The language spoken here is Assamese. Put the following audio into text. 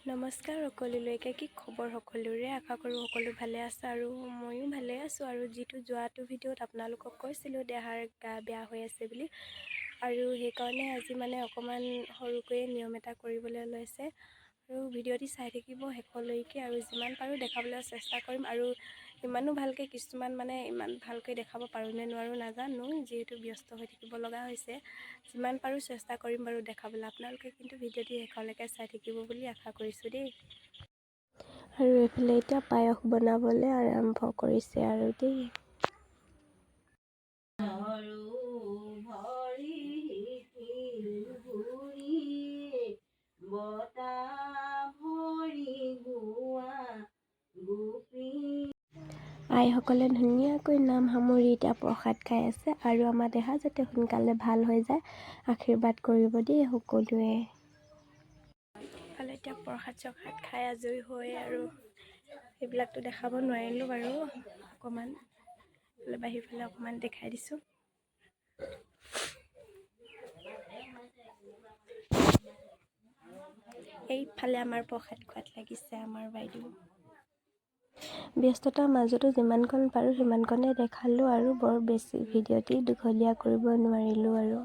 নমস্কাৰ সকলোলৈকে কি খবৰ সকলোৰে আশা কৰোঁ সকলো ভালে আছে আৰু ময়ো ভালে আছোঁ আৰু যিটো যোৱাটো ভিডিঅ'ত আপোনালোকক কৈছিলোঁ দেহাৰ গা বেয়া হৈ আছে বুলি আৰু সেইকাৰণে আজি মানে অকণমান সৰুকৈয়ে নিয়ম এটা কৰিবলৈ লৈছে আৰু ভিডিঅ'টি চাই থাকিব শেষলৈকে আৰু যিমান পাৰোঁ দেখাবলৈ চেষ্টা কৰিম আৰু ইমানো ভালকৈ কিছুমান মানে ইমান ভালকৈ দেখাব পাৰোঁনে নোৱাৰোঁ নাজানো যিহেতু ব্যস্ত হৈ থাকিব লগা হৈছে যিমান পাৰোঁ চেষ্টা কৰিম বাৰু দেখাবলৈ আপোনালোকে কিন্তু ভিডিঅ'টি শেষলৈকে চাই থাকিব বুলি আশা কৰিছোঁ দেই আৰু এইফালে এতিয়া পায়স বনাবলৈ আৰম্ভ কৰিছে আৰু দেই আইসকলে ধুনীয়াকৈ নাম সামৰি এতিয়া প্ৰসাদ খাই আছে আৰু আমাৰ দেহা যাতে সোনকালে ভাল হৈ যায় আশীৰ্বাদ কৰিব দেই সকলোৱে ফালে এতিয়া প্ৰসাদ চসাদ খাই আজৰি হৈ আৰু সেইবিলাকতো দেখাব নোৱাৰিলোঁ বাৰু অকণমান বাহিৰ ফালে অকণমান দেখাই দিছোঁ এইফালে আমাৰ প্ৰসাদ খোৱাত লাগিছে আমাৰ বাইদেউ ব্যস্ততাৰ মাজতো যিমানকণ পাৰোঁ সিমানকণে দেখালোঁ আৰু বৰ বেছি ভিডিঅ'টি দীঘলীয়া কৰিব নোৱাৰিলোঁ আৰু